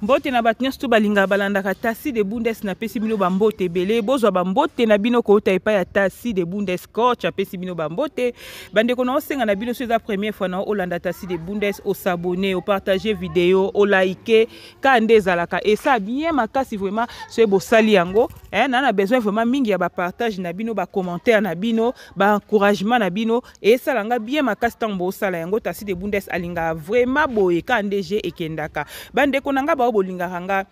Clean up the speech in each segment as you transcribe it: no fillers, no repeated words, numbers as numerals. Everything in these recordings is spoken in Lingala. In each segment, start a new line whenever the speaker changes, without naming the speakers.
Mbote na batnyos tu balinga balandaka Tasi de Bundes na pesi bino bambote belé bozwa bambote na bino ko ta epa ya Tasi de Bundes coach apesi bino bambote bande ko na osenga na bino la première fois na olanda Tasi de Bundes au s'abonner au partager vidéo au liker ka ndezalaka et ça bien makasi vraiment ce bo sali yango na besoin vraiment mingi ya ba partage na bino ba commentaire na bino ba encouragement na bino et ça langa bien makasi tambo sala yango Tasi de Bundes alinga vraiment boye ka ndege ekendaka bande ko nanga ba bolingaka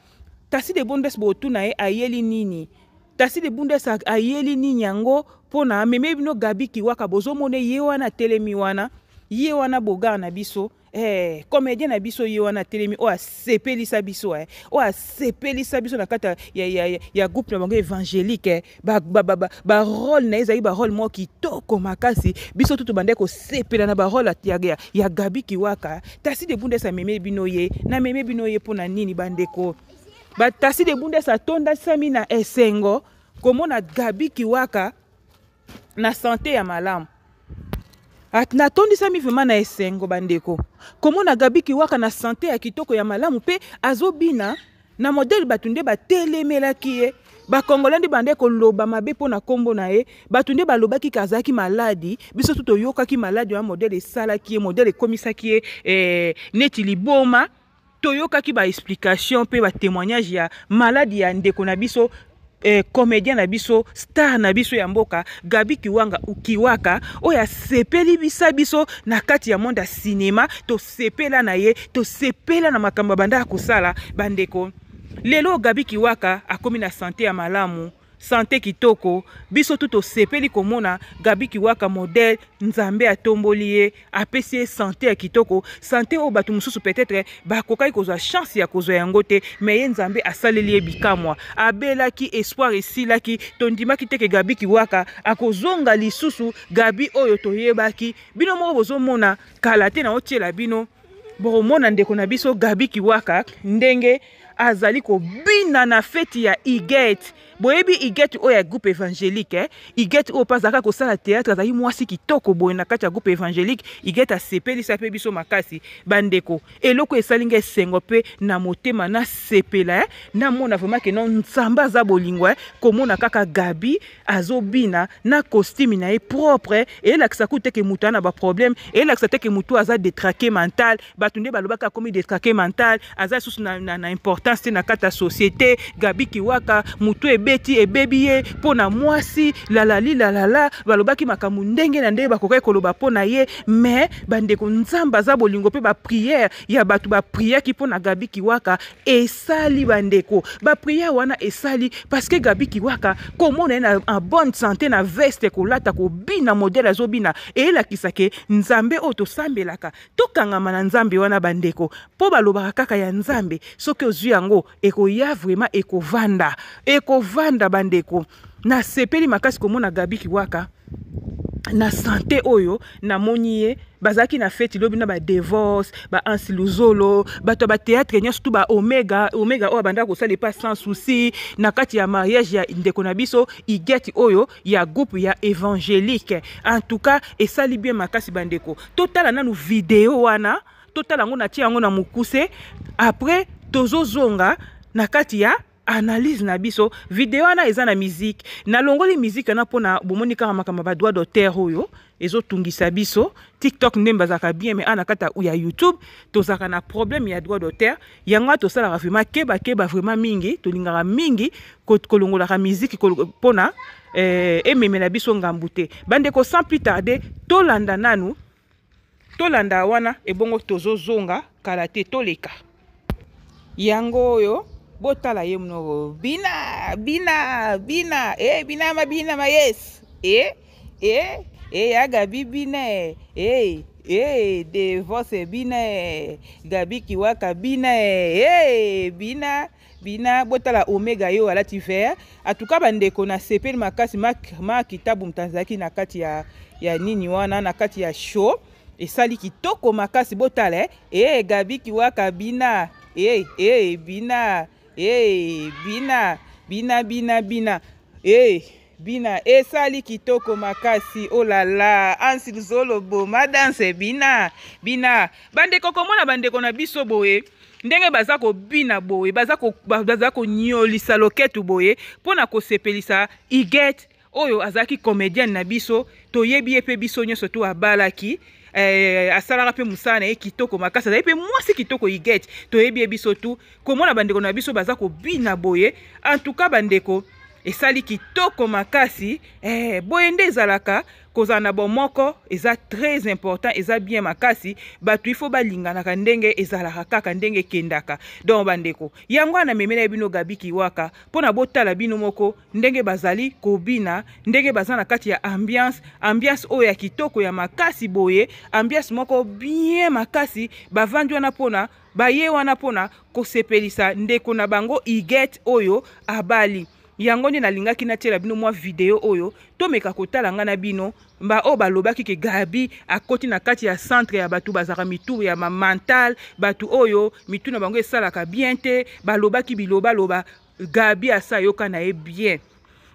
Tasi de Bundes botuna e ayeli nini Tasi de Bundes ayeli nini yango pona meme bino Gabi Kiwaka bozomone ye wana telemi wana ye wana boga na biso comédien na biso ye wana telemi o asepelisa biso o asepelisa biso na kata ya groupe na bango évangélique ba rôle na ezali ba rôle mo kitoko makasi biso tutu bande ko sepela na ba rôle ya Gabi Kiwaka Tasi de Bundes meme bino ye na meme bino ye pona nini bandeko ba Tasi de Bundes atonda sami na esengo komona Gabi Kiwaka na santé ya malamu na tondi sami vraiment na esengo bandeko komona Gabi Kiwaka na santé ya kitoko ya malamu pe azobina na modèle batunde batelemelaki ye bakongolandi bande koloba mabe pona kombo na ye batunde balobaki kazaki maladi biso tuto yokaki maladi ya modèle esalaki ye modèle ekomisaki ye neti liboma toyokaki ba explication pe ba témoignage ya maladi ya ndeko na biso comédien na biso star na biso ya mboka Gabi Kiwaka oya sepeli biso na kati ya monde ya cinéma to sepela na ye to sepela na makamba banda kusala bandeko lelo Gabi Kiwaka akomi na santé ya malamu santé kitoko biso tuto sepeli komona Gabi Kiwaka modèle nzambe atomboli ye apesi santé ya kitoko santé o batu mususu peut-être bakokai kozwa chance ya kozwa yango te mais ye nzambe asaleli ye bikamwa abelaki espoir esilaki tondimaki teke Gabi Kiwaka akozonga lisusu Gabi oyo toyebaki bino moko bozomona kala te na otiela bino bomona ndeko na biso Gabi Kiwaka ndenge azali ko bina na feti ya Iget boyebi Iget o ya groupe évangélique Iget o pazaka ko sala théâtre azali mwasi kitoko boye na kati ya groupe évangélique Iget asepeli sape biso makasi bandeko eloko esalinga esengo pe na motema na sepela na mona vraiment que non nzamba za bolingo komona kaka Gabi azobina na costume na e propre et lakisa kuteke mutu na ba problème et lakisa teke mutu aza détraqué mental batunde balobaka komi détraqué mental aza susu na importance na kata société Gabi Kiwaka mutu ebeti ebebi ye pona mwasi lalala balobaki makamu ndenge na ndenge bakokai koloba pona ye mais bandeko nzamba za bolingo pe ba prière ya batu ba prière ki pona Gabi Kiwaka esali bandeko ba prière wana esali parce que Gabi Kiwaka komona na en bonne santé na veste kolata ko bina modèle azobina et la kisake nzambe oto sambelaka tokangama na nzambe wana bandeko po balobaka kaka ya nzambe soki ozwi yango ekoya vraiment ekovanda bandeko na sepeli makasi komona Gabi Kiwaka na santé oyo na moniye bazaki na fête lobi na ba divorce ba ansiluzolo bato ba théâtre nyonso tu ba omega oyo banda ko sala pas sans souci na kati ya mariage ya ndeko na biso Iget oyo ya groupe ya évangélique en tout cas esali bien makasi bandeko totala nanu vidéo wana totala ngo na tia yango na mukuse après tozozonga na kati ya analyse na biso vidéo wana eza na musique na longoli musique na pona bomoni kaka makamba ba droit d'auteur oyo ezotungisa biso TikTok ndemba zaka bien mais ana kata ya YouTube tozaka na problème ya droit d'auteur yango tosala vraiment keba vraiment mingi tolingaka mingi kolongola ka musique pona ememela biso ngambute bandeko sans plus tarder tolanda wana ebongo tozozonga kala te toleka yango oyo botala ye mnogo bina bina ma yes ya Gabi bina divorce bina Gabi Kiwaka bina bina botala omega yo alati vert en tout cas bandeko na sepeli makasi ma kitabu mtanzaki na kati ya nini wana na kati ya show esali kitoko makasi botala Gabi Kiwaka bina bina bina esali kitoko makasi oh la la ansiluzolo bo madanse bina bandeko komona bandeko na biso boye ndenge baza ko bina boye baza ko nyolisa loketu boye pona ko sepelisa Iget oyo azaki comédienne na biso toyebi epe biso nyonso tu abalaki asalaka pe musana e kitoko makasa pe mwasi kitoko Iget toyebi biso tu komona bandeko na biso baza ko bina boye en tout cas bandeko esali kitoko makasi boye nde ezalaka kozala na bomoko eza très important eza bien makasi batu ifo balinganaka ndenge ezalaka kaka ndenge kendaka donc bandeko yango ana memela bino Gabi Kiwaka pona botala bino moko ndenge bazali kobina ndenge baza na kati ya ambiance oyo ya kitoko ya makasi boye ambiance moko bien makasi bavandi wana pona baye wana pona kosepelisa ndeko na bango Iget oyo abali yango nde nalingaki natiela bino mwa video oyo tomeka kotala nga na bino mba o balobaki ke Gabi akoti na kati ya centre ya batu bazaka mitu ya mental batu oyo mitu na bango esalaka bien te balobaki biloba loba Gabi asa yoka na ye bien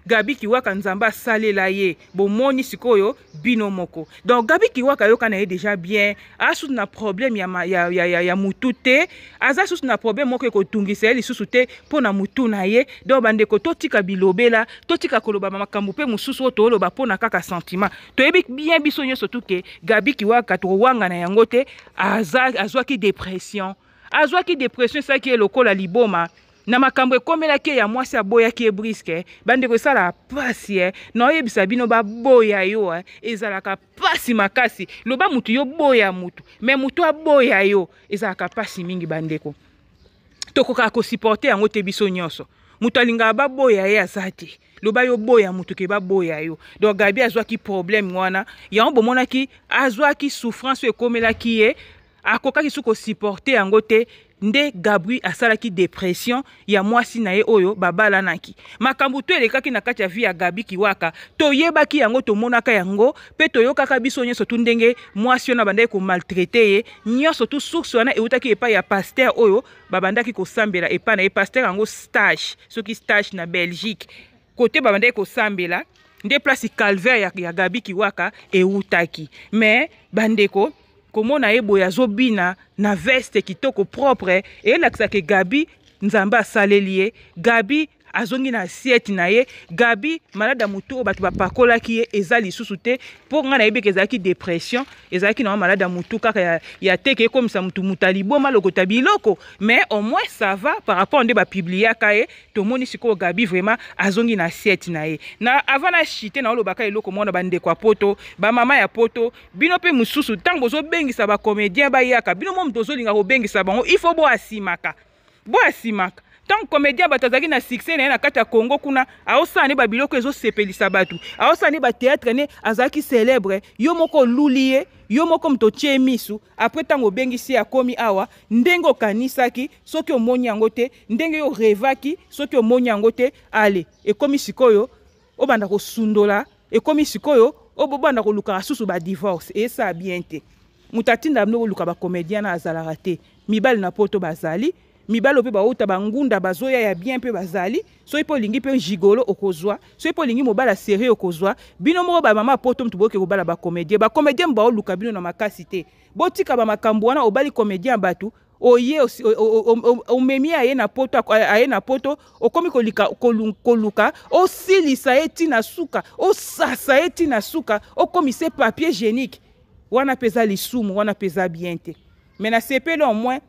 Gabi Kiwaka nzamba salela ye bomoni sikoyo bino moko donc Gabi Kiwaka yoka na ye déjà bien asu na problème ya mutu te aza susu na problème moko ko tungisa eli susu te pona mutu na ye donc bandeko totika bilobela totika koloba makambo pe mususu to loba pona kaka sentiment toyebi bien biso nyonso tuke Gabi Kiwaka to wanga na yango te azwaki dépression saki lokola liboma na makambo ekomelaki ya mwasi aboyaki briske bandeko sala pasi na oyebisa bino baboya yo ezalaka pasi makasi loba mutu yo boya mutu mais mutu aboya yo ezalaka pasi mingi bandeko tokoka ko supporter yango te biso nyonso mutu alinga baboya ye azate loba yo boya mutu ke baboya yo donc Gabi azwaki problème wana yango bomonaki azwaki souffrance ekomelaki ye akokaki suko supporter yango te nde Gabi asalaki dépression ya mwasi na ye oyo babalanaki makambo to elekaki na kati ya vie ya Gabi Kiwaka toyebaki yango tomonaka yango pe toyokaka biso nyonso tu ndenge mwasi na bandai ko maltraiter ye nyonso tu source wana eutaki epa ya pasteur oyo babandaki ko sambela epa na ye pasteur yango stage soki stage na Belgique côté babandai ko sambela nde place calvaire ya Gabi Kiwaka eutaki mais bandeko komona ebo ya zobina na veste kitoko propre et lakisa ke Gabi nzamba salelier Gabi azongi na assiette na ye Gabi malada mutu batu bapakolaki ye ezali susu te po nga na yebeke ezalaki dépression ezalaki na malada mutu kaka ya teke comme ça mutu mutalibo malokota biloko mais au moins ça va par rapport nde ba publier kaye to moni siko Gabi vraiment azongi na assiette na ye na avant na chite na olobaka eloko mona bande kwa poto ba mama ya poto bino pe mususu tango bozo bengisa ba comédien ba yaka bino mo mtozo linga ko bengisa bango il faut bo asimaka tant comédien batazaki na succès na kati ya Congo kuna aosani ba biloko ezo sepelisa batu aosani ba théâtre ne azaki célèbre yo moko lulie yo moko mtotie misu après tango bengisi akomi awa ndenge okanisaki soki omoni yango te ndenge yo revaki soki omoni yango te ale ekomi sikoyo obanda ko sundola ekomi sikoyo obobanda ko luka susu ba divorce et ça bien te mutatinda mno luka ba comédien na azalaka te mibali na poto bazali mibalo pe bauta bangunda bazoya ya bien pe bazali so ipo lingi pe gigolo okozwa so ipo lingi mobala sérieux okozwa bino mo ba mama poto mtu boke kobala ba comédien mbao luka bino na makasi te botika ba makambo wana obali comédien batu oye omemi aye na poto okomi koluka osilisa eti na suka osasa eti na suka okomi se papier hygiénique wana peza lisumu wana peza bien te mais na sepele au moins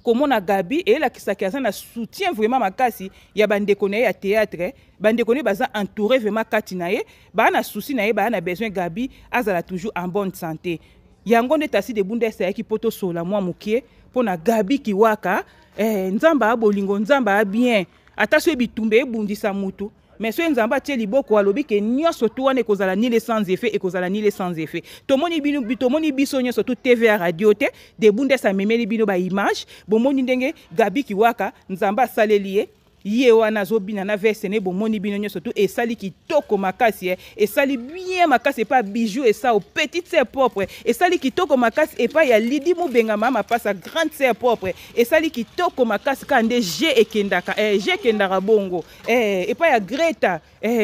komona Gabi et la kisaki na soutien vraiment makasi ya bandeko na ya théâtre bandeko ne baza entouré vraiment kati na ye ba na souci na ye ba na besoin Gabi azala toujours en bonne santé yango nde tasi de Bundes ya ki poto sola mwa mukie pona Gabi Kiwaka nzamba abolingo nzamba bien ataso bitumbe ebundisa mutu mais so nzamba tie liboko alobi ke nyonso to wana ekozala ni les sans effet ekozala ni les sans effet tomoni biso nyonso to TV radio te de Bundes amemeli bino ba image bomoni ndenge Gabi Kiwaka nzamba salelier ye wana azobina na veste ne bomoni bino nyonso tu esali kitoko makasi esali bien makasi epa bijou esa au petite sœur propre esali kitoko makasi epa ya Lidi Mubengama mapasa grande sœur propre esali kitoko makasi kande je ekendaka bongo epa ya Greta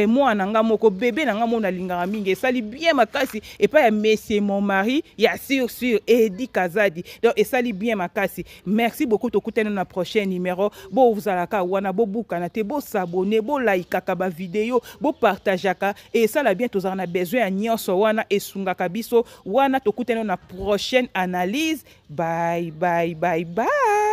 mwana nga moko bébé na nga mona lingaka mingi esali bien makasi epa ya monsieur mon mari ya sur Edi Kazadi donc esali bien makasi. Merci beaucoup tokutana na prochain numéro bo vous alaka wana bo bukana te bo s'abonner bo like ba vidéo bo partageaka et ça la bien tozana na besoin ya nyonso wana esungaka biso wana tokutana na prochaine analyse. Bye bye bye bye.